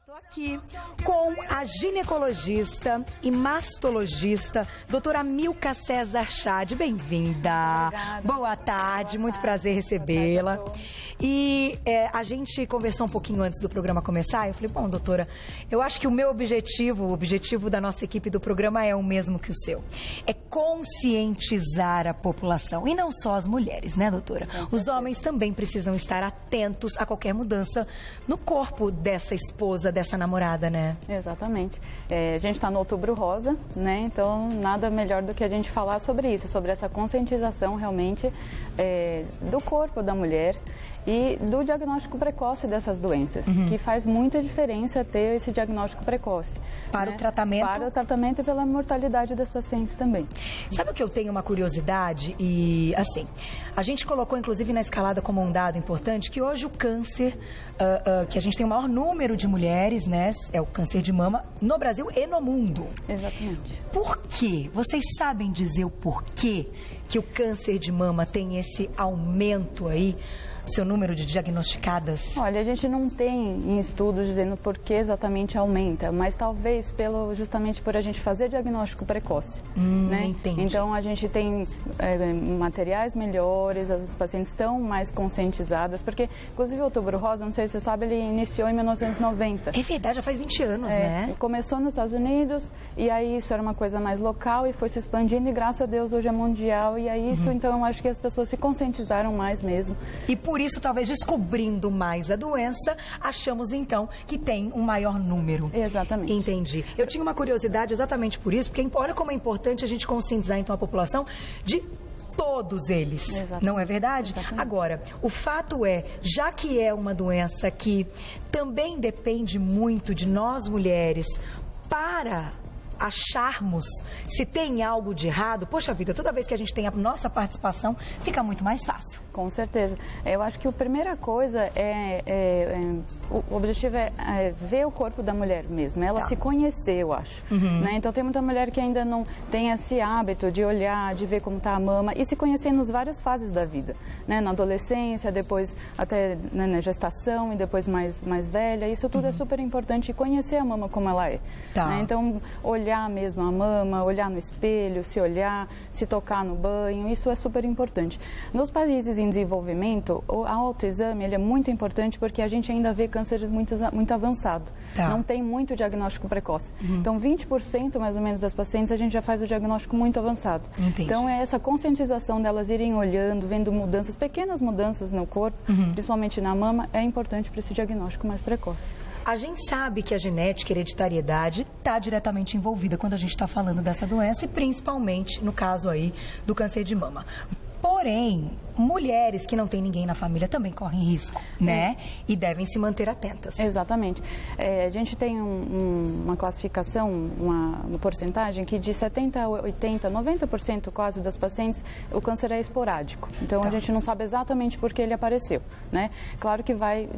Estou aqui com a ginecologista e mastologista, doutora Milka César Chad. Bem-vinda. Boa tarde, muito prazer recebê-la. E a gente conversou um pouquinho antes do programa começar. Eu falei, bom, doutora, eu acho que o meu objetivo, o objetivo da nossa equipe do programa é o mesmo que o seu. É conscientizar a população. E não só as mulheres, né, doutora? Os homens também precisam estar atentos a qualquer mudança no corpo dessa esposa, dessa namorada, né? Exatamente. A gente está no Outubro Rosa, né? Então, nada melhor do que a gente falar sobre isso, sobre essa conscientização realmente do corpo da mulher e do diagnóstico precoce dessas doenças, que faz muita diferença ter esse diagnóstico precoce. Para o tratamento? Para o tratamento e pela mortalidade das pacientes também. Sabe o que eu tenho uma curiosidade? E, assim, a gente colocou, inclusive, na escalada como um dado importante, que hoje o câncer, que a gente tem o maior número de mulheres, né? É o câncer de mama no Brasil e no mundo. Exatamente. Por quê? Vocês sabem dizer o porquê que o câncer de mama tem esse aumento aí? Seu número de diagnosticadas? Olha, a gente não tem estudos dizendo por que exatamente aumenta, mas talvez justamente por a gente fazer diagnóstico precoce. Né? Entendi. Então a gente tem materiais melhores, as pacientes estão mais conscientizadas, porque inclusive o Outubro Rosa, não sei se você sabe, ele iniciou em 1990. É verdade, já faz 20 anos, né? Começou nos Estados Unidos e aí isso era uma coisa mais local e foi se expandindo e graças a Deus hoje é mundial e aí isso, então eu acho que as pessoas se conscientizaram mais mesmo. E por isso, talvez descobrindo mais a doença, achamos então que tem um maior número. Exatamente. Entendi. Eu tinha uma curiosidade exatamente por isso, porque olha como é importante a gente conscientizar então a população de todos eles. Exatamente. Não é verdade? Exatamente. Agora, o fato é, já que é uma doença que também depende muito de nós mulheres para acharmos se tem algo de errado, poxa vida, toda vez que a gente tem a nossa participação, fica muito mais fácil. Com certeza. Eu acho que a primeira coisa o objetivo é ver o corpo da mulher mesmo, ela se conhecer, eu acho. Né? Então tem muita mulher que ainda não tem esse hábito de olhar, de ver como está a mama e se conhecer nas várias fases da vida, né? Na adolescência, depois até na gestação e depois mais velha, isso tudo é super importante, conhecer a mama como ela é. Né? Então olhar mesmo a mama, olhar no espelho, se olhar, se tocar no banho, isso é super importante. Nos países em desenvolvimento, o autoexame ele é muito importante porque a gente ainda vê câncer muito avançado. Não tem muito diagnóstico precoce. Então 20% mais ou menos das pacientes a gente já faz o diagnóstico muito avançado. Entendi. Então é essa conscientização delas irem olhando, vendo mudanças, pequenas mudanças no corpo, principalmente na mama, é importante para esse diagnóstico mais precoce. A gente sabe que a genética e a hereditariedade está diretamente envolvida quando a gente está falando dessa doença e principalmente no caso aí do câncer de mama. Porém, mulheres que não têm ninguém na família também correm risco, né? E devem se manter atentas. Exatamente. A gente tem uma classificação, uma porcentagem que de 70%, 80%, 90% quase das pacientes, o câncer é esporádico. Então, a gente não sabe exatamente por que ele apareceu, né? Claro que vai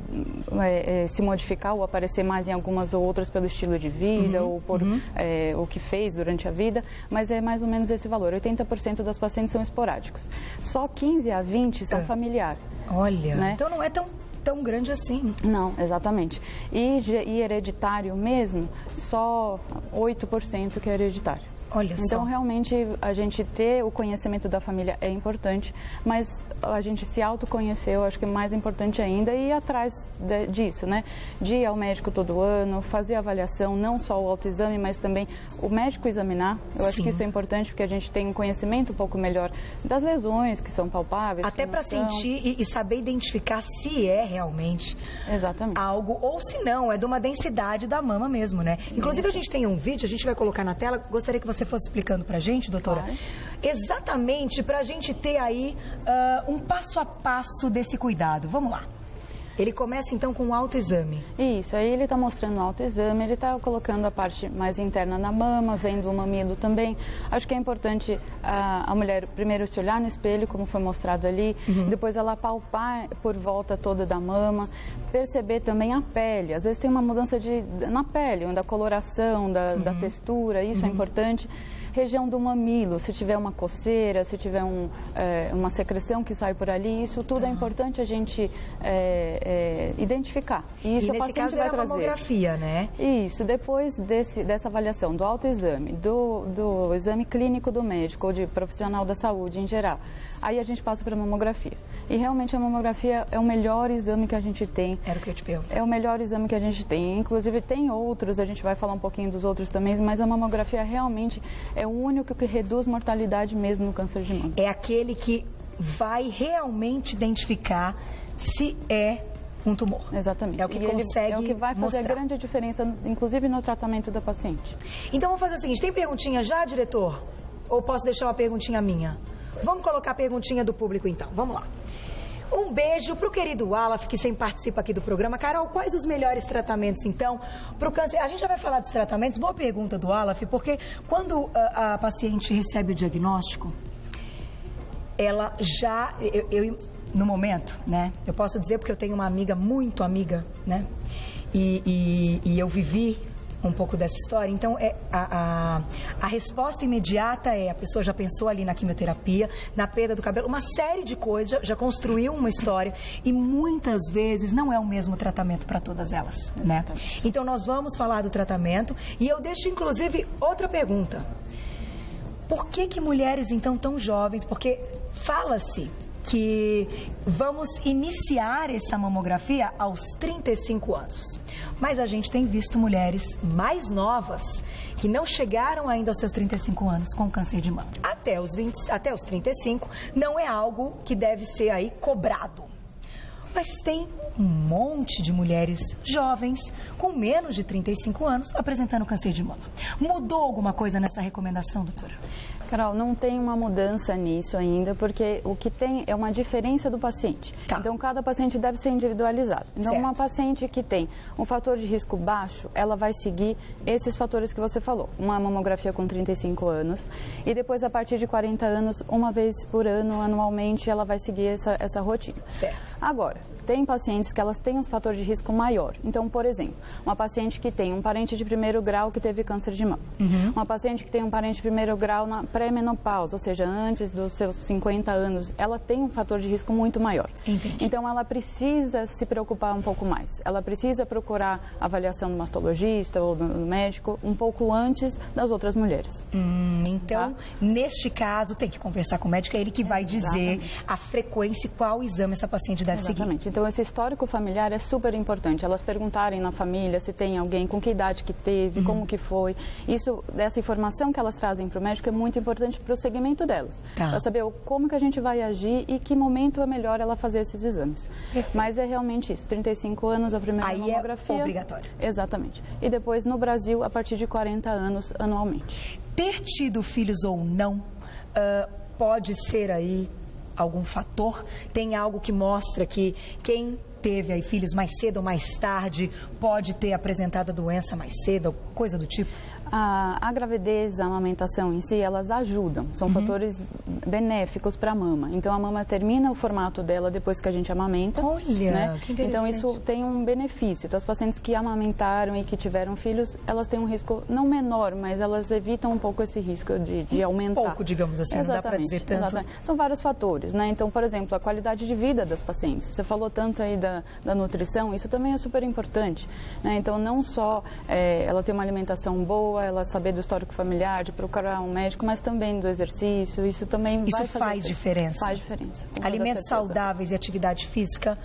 se modificar ou aparecer mais em algumas ou outras pelo estilo de vida ou por o que fez durante a vida, mas é mais ou menos esse valor. 80% das pacientes são esporádicos. Só 15 a 20 são familiar. Olha, né? Então não é tão grande assim. Não, exatamente. E hereditário mesmo, só 8% que é hereditário. Olha só. Então, realmente, a gente ter o conhecimento da família é importante, mas a gente se autoconhecer, eu acho que é mais importante ainda, e ir atrás disso, né? De ir ao médico todo ano, fazer a avaliação, não só o autoexame, mas também o médico examinar. Eu acho que isso é importante, porque a gente tem um conhecimento um pouco melhor das lesões que são palpáveis. Até para sentir e saber identificar se é realmente algo, ou se não, é de uma densidade da mama mesmo, né? Inclusive, a gente tem um vídeo, a gente vai colocar na tela, gostaria que você fosse explicando pra gente, doutora, exatamente pra gente ter aí um passo a passo desse cuidado. Vamos lá. Ele começa então com o autoexame. Isso, aí ele está mostrando o autoexame, ele está colocando a parte mais interna na mama, vendo o mamilo também. Acho que é importante a mulher primeiro se olhar no espelho, como foi mostrado ali, depois ela palpar por volta toda da mama, perceber também a pele. Às vezes tem uma mudança na pele, da coloração, da textura, isso é importante. Região do mamilo, se tiver uma coceira, se tiver uma secreção que sai por ali, isso tudo é importante a gente identificar. E isso nesse caso era a mamografia, né? Isso, depois dessa avaliação, do autoexame, do exame clínico do médico ou de profissional da saúde em geral, aí a gente passa para a mamografia. E realmente a mamografia é o melhor exame que a gente tem. Era o que eu te pergunto. É o melhor exame que a gente tem. Inclusive tem outros, a gente vai falar um pouquinho dos outros também, mas a mamografia realmente é o único que reduz mortalidade mesmo no câncer de mama. É aquele que vai realmente identificar se é um tumor. Exatamente. É o que consegue é o que vai fazer mostrar. a grande diferença, inclusive no tratamento da paciente. Então vamos fazer o seguinte, tem perguntinha já, diretor? Ou posso deixar uma perguntinha minha? Vamos colocar a perguntinha do público então, vamos lá. Um beijo pro querido Alaf, que sempre participa aqui do programa. Carol, quais os melhores tratamentos, então, pro câncer? A gente já vai falar dos tratamentos. Boa pergunta do Alaf, porque quando a paciente recebe o diagnóstico, ela já... no momento, né? Eu posso dizer porque eu tenho uma amiga, muito amiga, né? E eu vivi um pouco dessa história. Então, a resposta imediata a pessoa já pensou ali na quimioterapia, na perda do cabelo, uma série de coisas, já construiu uma história e muitas vezes não é o mesmo tratamento para todas elas, né? Então, nós vamos falar do tratamento e eu deixo, inclusive, outra pergunta. Por que mulheres, então, tão jovens? Porque fala-se que vamos iniciar essa mamografia aos 35 anos. Mas a gente tem visto mulheres mais novas que não chegaram ainda aos seus 35 anos com câncer de mama. Até os 35 não é algo que deve ser aí cobrado. Mas tem um monte de mulheres jovens com menos de 35 anos apresentando câncer de mama. Mudou alguma coisa nessa recomendação, doutora? Carol, não tem uma mudança nisso ainda, porque o que tem é uma diferença do paciente. Tá. Então, cada paciente deve ser individualizado. Então, Certo. uma paciente que tem um fator de risco baixo, ela vai seguir esses fatores que você falou. Uma mamografia com 35 anos e depois, a partir de 40 anos, uma vez por ano, anualmente, ela vai seguir essa rotina. Certo. Agora, tem pacientes que elas têm um fator de risco maior. Então, por exemplo, uma paciente que tem um parente de primeiro grau que teve câncer de mama. Uma paciente que tem um parente de primeiro grau na pré-menopausa, ou seja, antes dos seus 50 anos, ela tem um fator de risco muito maior. Entendi. Então, ela precisa se preocupar um pouco mais. Ela precisa procurar avaliação do mastologista ou do médico um pouco antes das outras mulheres. Então, neste caso, tem que conversar com o médico, é ele que vai dizer a frequência e qual exame essa paciente deve Exatamente. seguir. Então, esse histórico familiar é super importante. Elas perguntarem na família se tem alguém, com que idade que teve, como que foi. Essa informação que elas trazem para o médico é muito importante para o segmento delas. Tá. Para saber como que a gente vai agir e que momento é melhor ela fazer esses exames. Perfeito. Mas é realmente isso. 35 anos, a primeira Aí mamografia. é obrigatório. Exatamente. E depois, no Brasil, a partir de 40 anos, anualmente. Ter tido filhos ou não pode ser aí algum fator? Tem algo que mostra que quem teve aí filhos mais cedo ou mais tarde pode ter apresentado a doença mais cedo, coisa do tipo? A gravidez, a amamentação em si, elas ajudam, são fatores benéficos para a mama. Então, a mama termina o formato dela depois que a gente amamenta. Olha, que interessante. Então, isso tem um benefício. Então, as pacientes que amamentaram e que tiveram filhos, elas têm um risco não menor, mas elas evitam um pouco esse risco de aumentar. Pouco, digamos assim, não dá para dizer tanto. Exatamente. São vários fatores, né? Então, por exemplo, a qualidade de vida das pacientes. Você falou tanto aí da nutrição, isso também é super importante, né? Então, não só ela ter uma alimentação boa, ela saber do histórico familiar, de procurar um médico, mas também do exercício, isso também vai fazer faz diferença. Faz diferença. com toda Alimentos certeza. saudáveis e atividade física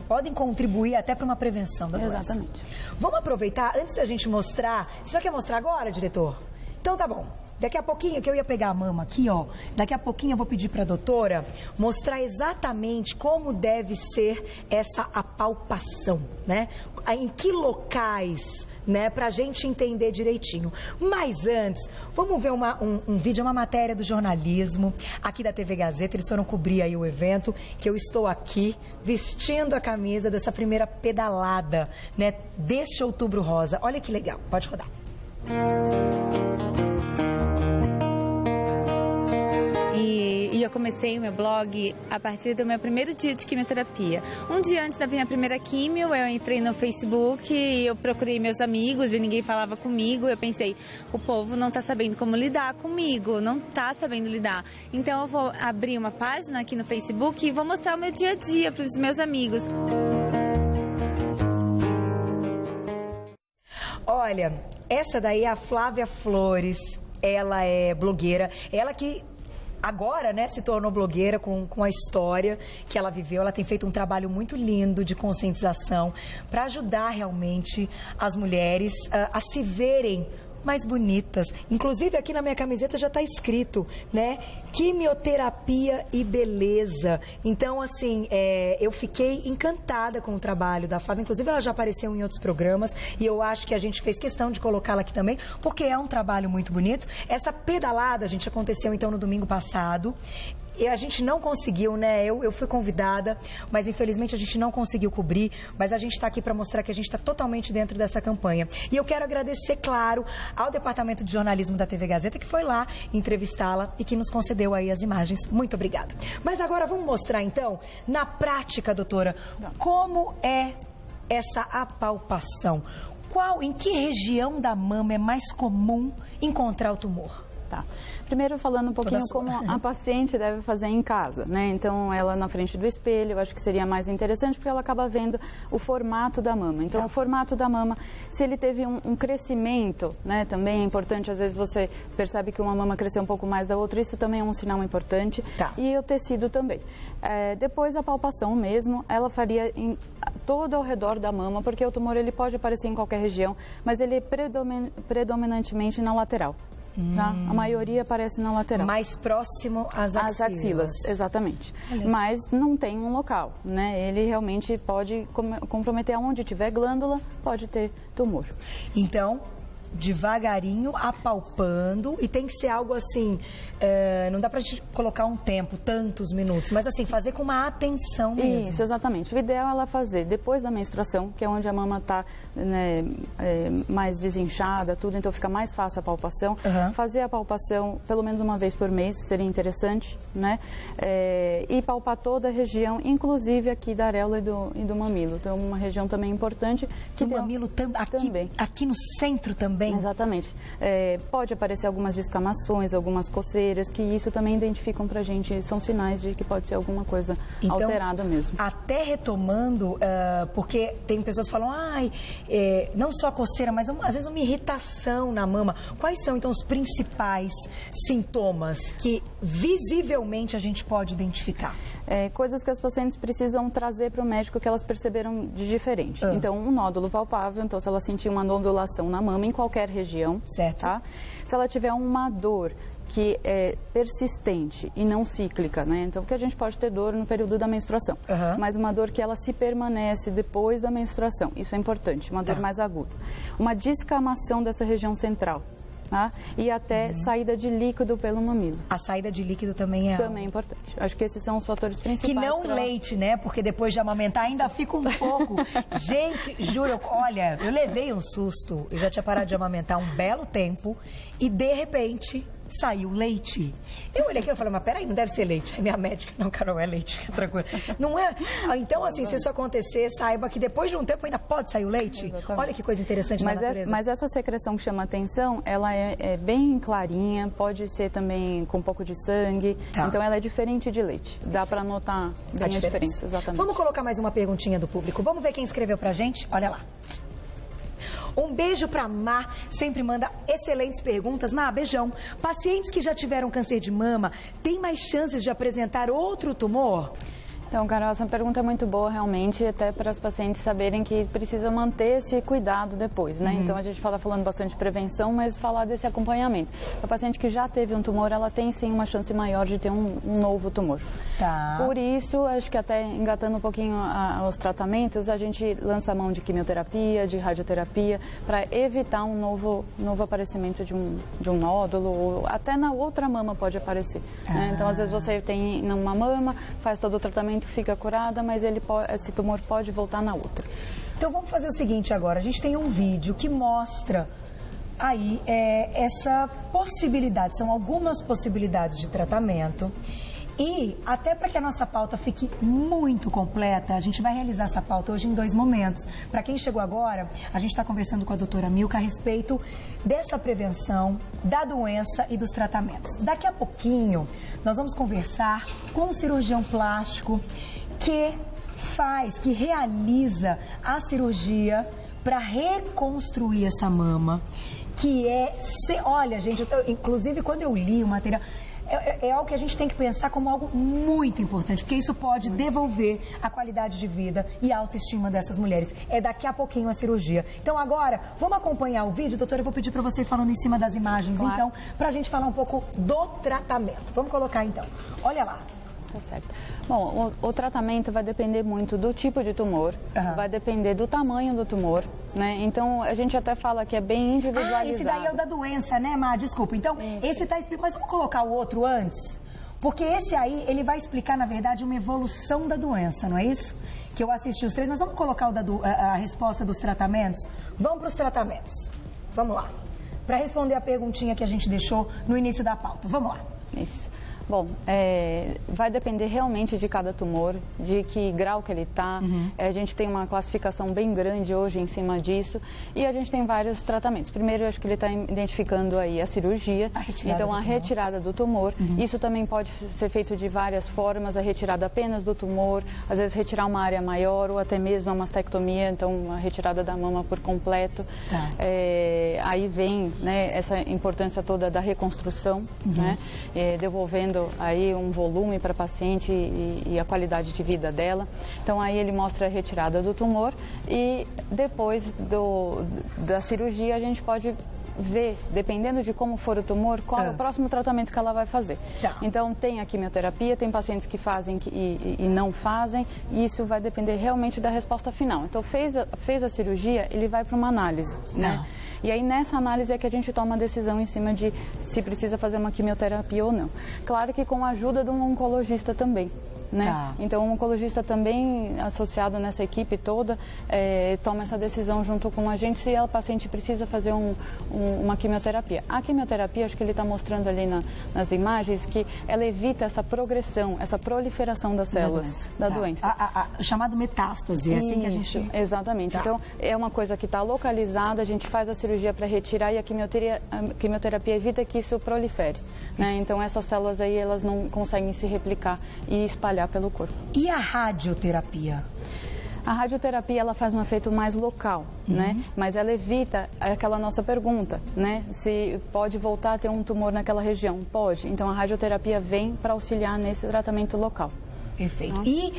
podem contribuir até para uma prevenção da doença. Exatamente. Vamos aproveitar, antes da gente mostrar... Você já quer mostrar agora, diretor? Então tá bom. Daqui a pouquinho, que eu ia pegar a mama aqui, ó. Daqui a pouquinho eu vou pedir para a doutora mostrar exatamente como deve ser essa apalpação, né? Em que locais, né? Pra gente entender direitinho. Mas antes, vamos ver um vídeo, uma matéria do jornalismo aqui da TV Gazeta. Eles foram cobrir aí o evento, que eu estou aqui vestindo a camisa dessa primeira pedalada, né? Deste Outubro Rosa. Olha que legal. Pode rodar. E eu comecei o meu blog a partir do meu primeiro dia de quimioterapia. Um dia antes da minha primeira quimio, eu entrei no Facebook e eu procurei meus amigos e ninguém falava comigo. Eu pensei, o povo não está sabendo como lidar comigo, não está sabendo lidar. Então eu vou abrir uma página aqui no Facebook e vou mostrar o meu dia a dia para os meus amigos. Olha, essa daí é a Flávia Flores, ela é blogueira, ela que agora, né, se tornou blogueira com a história que ela viveu. Ela tem feito um trabalho muito lindo de conscientização para ajudar realmente as mulheres a se verem mais bonitas. Inclusive aqui na minha camiseta já está escrito, né? Quimioterapia e beleza. Então, assim, eu fiquei encantada com o trabalho da Flávia. Inclusive, ela já apareceu em outros programas e eu acho que a gente fez questão de colocá-la aqui também, porque é um trabalho muito bonito. Essa pedalada, gente, aconteceu então no domingo passado. E a gente não conseguiu, né? Eu fui convidada, mas infelizmente a gente não conseguiu cobrir. Mas a gente está aqui para mostrar que a gente está totalmente dentro dessa campanha. E eu quero agradecer, claro, ao Departamento de Jornalismo da TV Gazeta, que foi lá entrevistá-la e que nos concedeu aí as imagens. Muito obrigada. Mas agora vamos mostrar, então, na prática, doutora, como é essa apalpação. Em que região da mama é mais comum encontrar o tumor? Tá. Primeiro falando um pouquinho como a paciente deve fazer em casa, né? Então, ela na frente do espelho, eu acho que seria mais interessante porque ela acaba vendo o formato da mama. Então, o formato da mama, se ele teve um crescimento, né? Também é importante, às vezes você percebe que uma mama cresceu um pouco mais da outra, isso também é um sinal importante. Tá. E o tecido também. Depois a palpação mesmo, ela faria todo ao redor da mama, porque o tumor ele pode aparecer em qualquer região, mas ele é predominantemente na lateral. Tá? A maioria aparece na lateral. Mais próximo às axilas. Às axilas, exatamente. Mas não tem um local, né? Ele realmente pode comprometer aonde tiver glândula, pode ter tumor. Então, devagarinho, apalpando, e tem que ser algo assim, não dá pra gente colocar um tempo, tantos minutos, mas assim, fazer com uma atenção mesmo. Isso, exatamente. O ideal é ela fazer depois da menstruação, que é onde a mama tá, né, mais desinchada, tudo, então fica mais fácil a palpação. Fazer a palpação pelo menos uma vez por mês, seria interessante, né? E palpar toda a região, inclusive aqui da areola e do mamilo. Então, uma região também importante. Que do mamilo também? Aqui no centro também? Exatamente. Pode aparecer algumas descamações, algumas coceiras, que isso também identificam pra gente, são sinais de que pode ser alguma coisa alterada mesmo. Até retomando, porque tem pessoas que falam, não só coceira, mas às vezes uma irritação na mama. Quais são, então, os principais sintomas que visivelmente a gente pode identificar? Coisas que as pacientes precisam trazer para o médico que elas perceberam de diferente. Então, um nódulo palpável, então se ela sentir uma nodulação na mama em qualquer região, certo? Tá? Se ela tiver uma dor que é persistente e não cíclica, né? Então, porque a gente pode ter dor no período da menstruação, mas uma dor que ela se permanece depois da menstruação, isso é importante, uma dor mais aguda. Uma descamação dessa região central. Tá? E até saída de líquido pelo mamilo. A saída de líquido também é... Também é importante. Acho que esses são os fatores principais. Que não leite, né? Porque depois de amamentar ainda fica um pouco... Gente, juro, olha, eu levei um susto. Eu já tinha parado de amamentar um belo tempo e, de repente, saiu leite. Eu olhei aqui e falei, mas peraí, não deve ser leite. Aí minha médica, não, Carol, é leite, fica tranquila. Não é? Então, assim, se isso acontecer, saiba que depois de um tempo ainda pode sair o leite. Exatamente. Olha que coisa interessante na natureza. Mas essa secreção que chama atenção, ela é bem clarinha, pode ser também com um pouco de sangue. Tá. Então, ela é diferente de leite. Dá para notar bem a diferença. Exatamente. Vamos colocar mais uma perguntinha do público. Vamos ver quem escreveu pra gente? Olha lá. Um beijo pra Má, sempre manda excelentes perguntas. Má, beijão. Pacientes que já tiveram câncer de mama têm mais chances de apresentar outro tumor? Então, Carol, essa pergunta é muito boa, realmente, até para as pacientes saberem que precisam manter esse cuidado depois, né? Então, a gente fala falando bastante de prevenção, mas falar desse acompanhamento. A paciente que já teve um tumor, ela tem, sim, uma chance maior de ter um novo tumor. Tá. Por isso, acho que até engatando um pouquinho os tratamentos, a gente lança a mão de quimioterapia, de radioterapia, para evitar um novo aparecimento de um nódulo, ou até na outra mama pode aparecer. Né? Então, às vezes você tem numa mama, faz todo o tratamento, fica curada, mas esse tumor pode voltar na outra. Então vamos fazer o seguinte agora, a gente tem um vídeo que mostra aí essa possibilidade, são algumas possibilidades de tratamento. E até para que a nossa pauta fique muito completa, a gente vai realizar essa pauta hoje em 2 momentos. Para quem chegou agora, a gente está conversando com a doutora Milka a respeito dessa prevenção, da doença e dos tratamentos. Daqui a pouquinho, nós vamos conversar com um cirurgião plástico que realiza a cirurgia para reconstruir essa mama, olha, gente, inclusive quando eu li o material, é algo que a gente tem que pensar como algo muito importante, porque isso pode devolver a qualidade de vida e a autoestima dessas mulheres. É daqui a pouquinho a cirurgia. Então agora, vamos acompanhar o vídeo. Doutora, eu vou pedir para você ir falando em cima das imagens, claro. Então, para a gente falar um pouco do tratamento. Vamos colocar então. Olha lá. Tá certo. Bom, o tratamento vai depender muito do tipo de tumor, vai depender do tamanho do tumor, né? Então, a gente até fala que é bem individualizado. Esse daí é o da doença, né, Má? Desculpa. Então, esse tá explicando, mas vamos colocar o outro antes? Porque esse aí, ele vai explicar, na verdade, uma evolução da doença, não é isso? Que eu assisti os 3, mas vamos colocar a resposta dos tratamentos? Vamos para os tratamentos. Vamos lá. Para responder a perguntinha que a gente deixou no início da pauta. Vamos lá. Isso. Bom, vai depender realmente de cada tumor, de que grau que ele está. A gente tem uma classificação bem grande hoje em cima disso e a gente tem vários tratamentos. Primeiro, eu acho que ele está identificando aí a cirurgia, então a retirada do tumor. Isso também pode ser feito de várias formas, a retirada apenas do tumor, às vezes retirar uma área maior ou até mesmo a mastectomia, então a retirada da mama por completo. Aí vem, né, essa importância toda da reconstrução, né, devolvendo aí um volume para a paciente e a qualidade de vida dela. Então aí ele mostra a retirada do tumor e depois da cirurgia a gente pode ver, dependendo de como for o tumor, qual é o próximo tratamento que ela vai fazer. Então tem a quimioterapia, tem pacientes que fazem e não fazem, e isso vai depender realmente da resposta final. Então fez a cirurgia, ele vai para uma análise, né? E aí nessa análise é que a gente toma a decisão em cima de se precisa fazer uma quimioterapia ou não. Claro que com a ajuda de um oncologista também, né? Então, um oncologista também associado nessa equipe toda toma essa decisão junto com a gente se a paciente precisa fazer uma quimioterapia. A quimioterapia, acho que ele está mostrando ali nas imagens, que ela evita essa progressão, essa proliferação das células da doença. Chamado metástase, é assim que a gente... Exatamente. Então, é uma coisa que está localizada, a gente faz a cirurgia para retirar e a quimioterapia evita que isso prolifere, né? Então, essas células aí, elas não conseguem se replicar e espalhar pelo corpo. E a radioterapia? A radioterapia, ela faz um efeito mais local, né? Mas ela evita aquela nossa pergunta, né? Se pode voltar a ter um tumor naquela região? Pode. Então, a radioterapia vem para auxiliar nesse tratamento local. Perfeito. E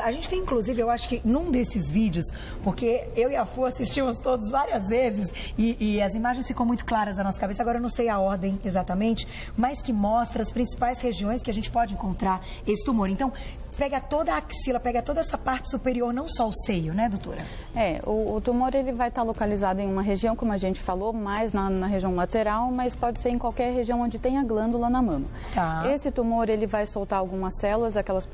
a gente tem, inclusive, eu acho que num desses vídeos, porque eu e a Fu assistimos todos várias vezes e as imagens ficam muito claras na nossa cabeça, agora eu não sei a ordem exatamente, mas que mostra as principais regiões que a gente pode encontrar esse tumor. Então, pega toda a axila, pega toda essa parte superior, não só o seio, né, doutora? O tumor ele vai estar localizado em uma região, como a gente falou, mais na região lateral, mas pode ser em qualquer região onde tenha glândula na mama. Esse tumor ele vai soltar algumas células, aquelas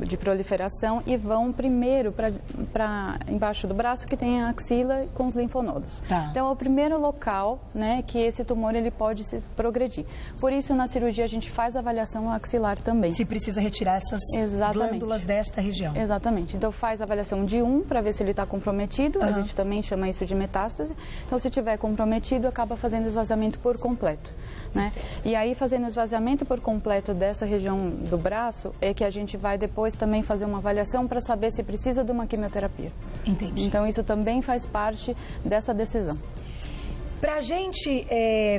de proliferação, e vão primeiro para embaixo do braço, que tem a axila com os linfonodos. Então, é o primeiro local, né, que esse tumor ele pode se progredir. Por isso, na cirurgia, a gente faz avaliação axilar também. Se precisa retirar essas glândulas desta região. Exatamente. Então, faz avaliação de para ver se ele está comprometido. A gente também chama isso de metástase. Então, se estiver comprometido, acaba fazendo esvaziamento por completo, né? E aí, fazendo esvaziamento por completo dessa região do braço, é que a gente vai depois também fazer uma avaliação para saber se precisa de uma quimioterapia. Entendi. Então, isso também faz parte dessa decisão. Para a gente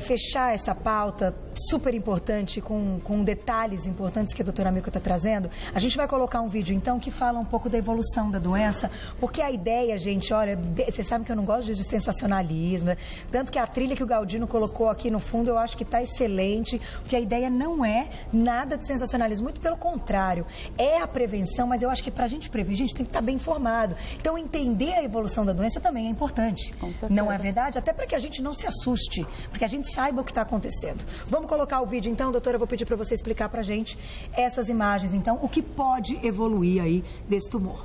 fechar essa pauta super importante, com detalhes importantes que a doutora Milka está trazendo, a gente vai colocar um vídeo, então, que fala um pouco da evolução da doença, porque a ideia, gente, olha, vocês sabem que eu não gosto de sensacionalismo, né? Tanto que a trilha que o Galdino colocou aqui no fundo, eu acho que está excelente, porque a ideia não é nada de sensacionalismo, muito pelo contrário, é a prevenção, mas eu acho que para a gente prevenir, a gente tem que estar bem informado. Então, entender a evolução da doença também é importante. Com certeza. Não é verdade? Até para que a gente não se assuste, porque a gente saiba o que está acontecendo. Vamos colocar o vídeo, então, doutora, eu vou pedir para você explicar para a gente essas imagens, então, o que pode evoluir aí desse tumor.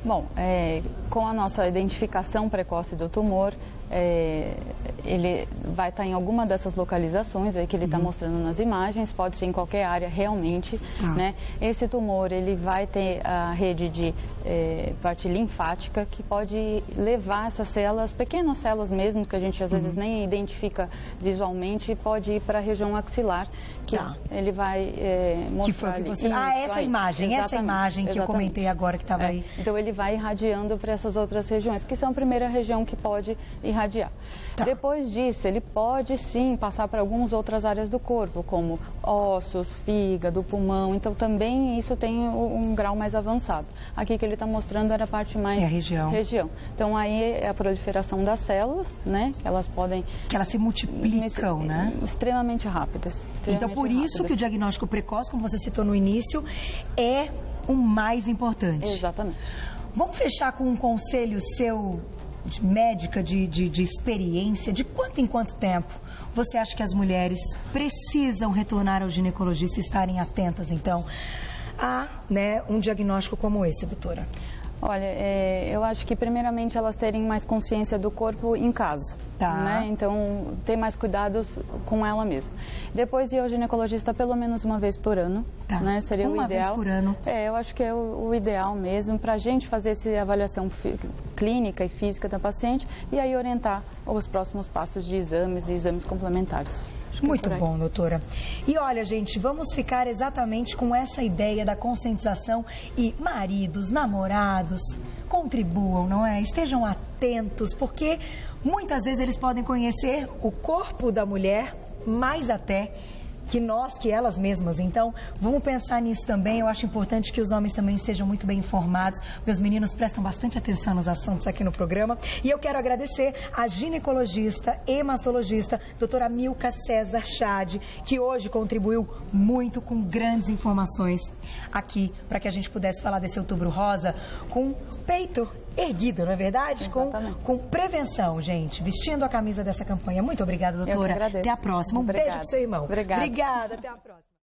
Bom, com a nossa identificação precoce do tumor, ele vai estar em alguma dessas localizações aí que ele está mostrando nas imagens, pode ser em qualquer área realmente, né? Esse tumor, ele vai ter a rede de parte linfática que pode levar essas células, pequenas células mesmo, que a gente às vezes nem identifica visualmente, pode ir para a região axilar, que ele vai mostrar que foi o que você... ali. essa imagem que eu comentei agora que estava aí. Então ele vai irradiando para essas outras regiões, que são a primeira região que pode irradiar. Depois disso, ele pode sim passar para algumas outras áreas do corpo, como ossos, fígado, pulmão. Então também isso tem um grau mais avançado. Aqui que ele está mostrando era a parte mais... a região. Então aí é a proliferação das células, né? Que elas podem... que elas se multiplicam, né? Extremamente rápidas. Então por isso que o diagnóstico precoce, como você citou no início, é o mais importante. Exatamente. Vamos fechar com um conselho seu, de médica, de experiência, de quanto em quanto tempo você acha que as mulheres precisam retornar ao ginecologista e estarem atentas, então, a um diagnóstico como esse, doutora? Olha, eu acho que primeiramente elas terem mais consciência do corpo em casa, né? Então, ter mais cuidados com ela mesma. Depois ir ao ginecologista pelo menos uma vez por ano, né? Seria o ideal. Uma vez por ano. Eu acho que é o ideal mesmo para a gente fazer essa avaliação clínica e física da paciente e aí orientar os próximos passos de exames e exames complementares. Muito bom, doutora. E olha, gente, vamos ficar exatamente com essa ideia da conscientização e maridos, namorados, contribuam, não é? Estejam atentos, porque muitas vezes eles podem conhecer o corpo da mulher mais até que elas mesmas. Então, vamos pensar nisso também. Eu acho importante que os homens também estejam muito bem informados. Meus meninos prestam bastante atenção nos assuntos aqui no programa. E eu quero agradecer a ginecologista e mastologista, doutora Milka César Chade, que hoje contribuiu muito com grandes informações aqui, para que a gente pudesse falar desse Outubro Rosa com peito erguido, não é verdade? Com prevenção, gente. Vestindo a camisa dessa campanha. Muito obrigada, doutora. Eu que agradeço. Até a próxima. Um beijo pro seu irmão. Obrigada. Obrigada. Até a próxima.